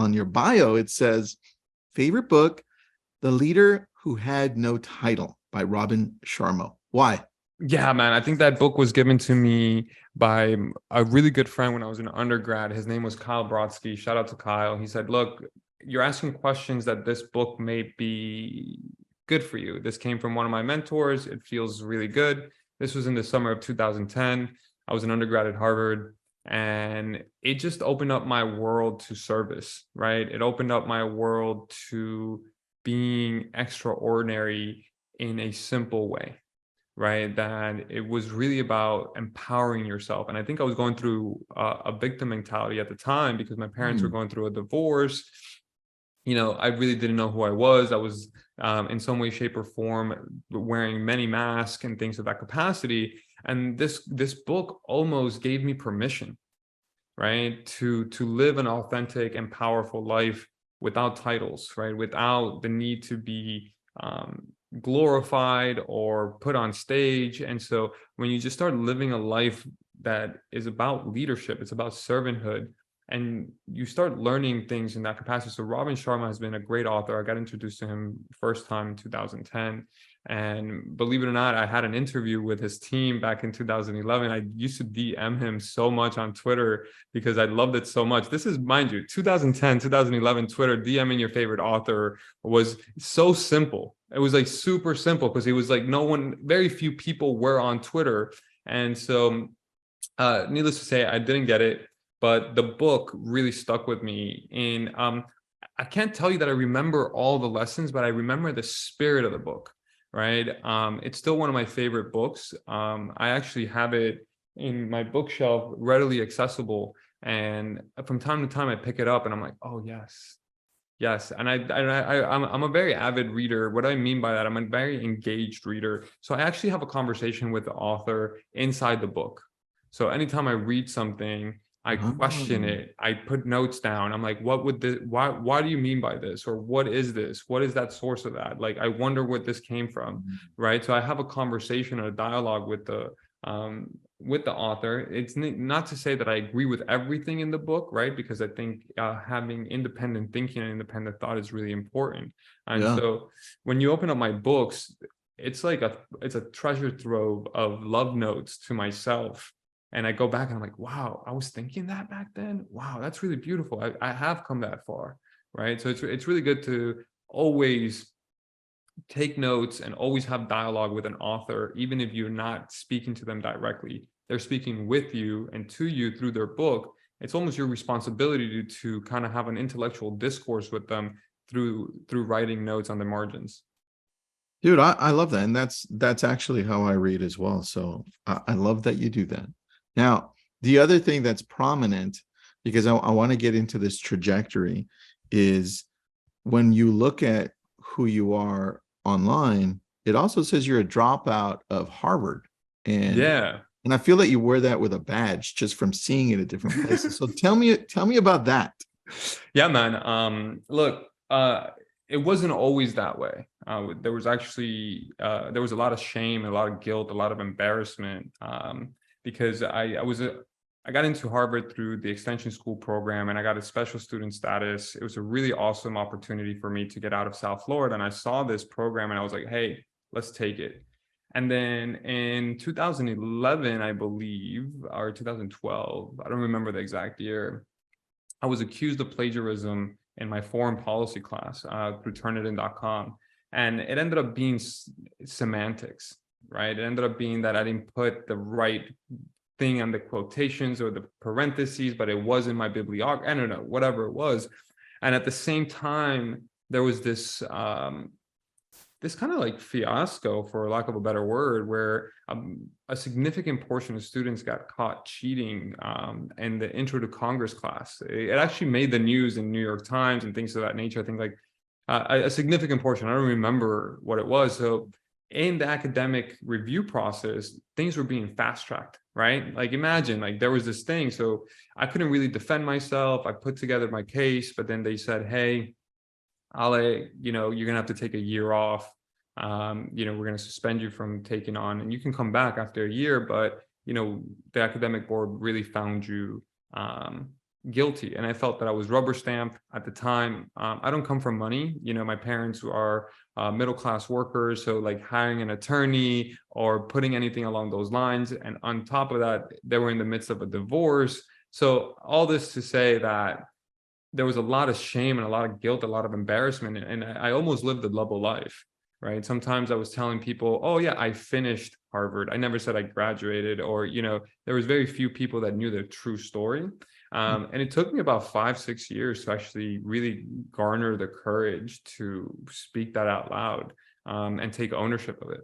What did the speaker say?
on your bio, it says, favorite book, The Leader Who Had No Title by Robin Sharma. Why? Yeah, man. I think that book was given to me by a really good friend when I was an undergrad. His name was Kyle Brodsky. Shout out to Kyle. He said, look, you're asking questions that this book may be good for you. This came from one of my mentors. It feels really good. This was in the summer of 2010. I was an undergrad at Harvard, and it just opened up my world to service, right? It opened up my world to being extraordinary in a simple way, right? That it was really about empowering yourself. And I think I was going through a victim mentality at the time because my parents were going through a divorce. I really didn't know who I was. I was in some way, shape, or form wearing many masks and things of that capacity. And this book almost gave me permission, right, to live an authentic and powerful life without titles, right, without the need to be glorified or put on stage. And so when you just start living a life that is about leadership, it's about servanthood, and you start learning things in that capacity. So Robin Sharma has been a great author. I got introduced to him first time in 2010. And believe it or not, I had an interview with his team back in 2011. I used to DM him so much on Twitter because I loved it so much. This is, mind you, 2010, 2011 Twitter, DMing your favorite author was so simple. It was like super simple because it was like very few people were on Twitter. And so needless to say, I didn't get it, but the book really stuck with me. And I can't tell you that I remember all the lessons, but I remember the spirit of the book. Right. It's still one of my favorite books. I actually have it in my bookshelf, readily accessible. And from time to time, I pick it up and I'm like, oh, yes. Yes. And I'm a very avid reader. What I mean by that, I'm a very engaged reader. So I actually have a conversation with the author inside the book. So anytime I read something, I question it. I put notes down. I'm like, why do you mean by this? Or what is this? What is that source of that? Like, I wonder what this came from, right? So I have a conversation or a dialogue with the author. It's not to say that I agree with everything in the book, right? Because I think having independent thinking and independent thought is really important. And so when you open up my books, it's a treasure trove of love notes to myself. And I go back and I'm like, wow, I was thinking that back then. Wow, that's really beautiful. I have come that far, right? So it's really good to always take notes and always have dialogue with an author, even if you're not speaking to them directly. They're speaking with you and to you through their book. It's almost your responsibility to kind of have an intellectual discourse with them through writing notes on the margins. Dude, I love that. And that's actually how I read as well. So I love that you do that. Now, the other thing that's prominent, because I want to get into this trajectory, is when you look at who you are online, it also says you're a dropout of Harvard. And I feel that you wear that with a badge just from seeing it at different places. So tell me about that. Yeah, man. Look, it wasn't always that way. There was actually there was a lot of shame, a lot of guilt, a lot of embarrassment. Because I got into Harvard through the extension school program, and I got a special student status. It was a really awesome opportunity for me to get out of South Florida. And I saw this program and I was like, hey, let's take it. And then in 2011, I believe, or 2012, I don't remember the exact year, I was accused of plagiarism in my foreign policy class through Turnitin.com. And it ended up being semantics. Right. It ended up being that I didn't put the right thing on the quotations or the parentheses, but it was in my bibliography. I don't know, whatever it was. And at the same time, there was this kind of like fiasco, for lack of a better word, where a significant portion of students got caught cheating in the Intro to Congress class. It actually made the news in New York Times and things of that nature. I think like a significant portion. I don't remember what it was. So in the academic review process, things were being fast-tracked, right? Like imagine, like there was this thing. So I couldn't really defend myself. I put together my case, but then they said, hey, Ale, you're going to have to take a year off. We're going to suspend you from taking on, and you can come back after a year, but, the academic board really found you guilty, and I felt that I was rubber stamped at the time. I don't come from money. You know, my parents are middle class workers, so like hiring an attorney or putting anything along those lines. And on top of that, they were in the midst of a divorce. So all this to say that there was a lot of shame and a lot of guilt, a lot of embarrassment, and I almost lived a double life, right? Sometimes I was telling people, "Oh yeah, I finished Harvard. I never said I graduated," or you know, there was very few people that knew the true story. And it took me about 5, 6 years to actually really garner the courage to speak that out loud, and take ownership of it.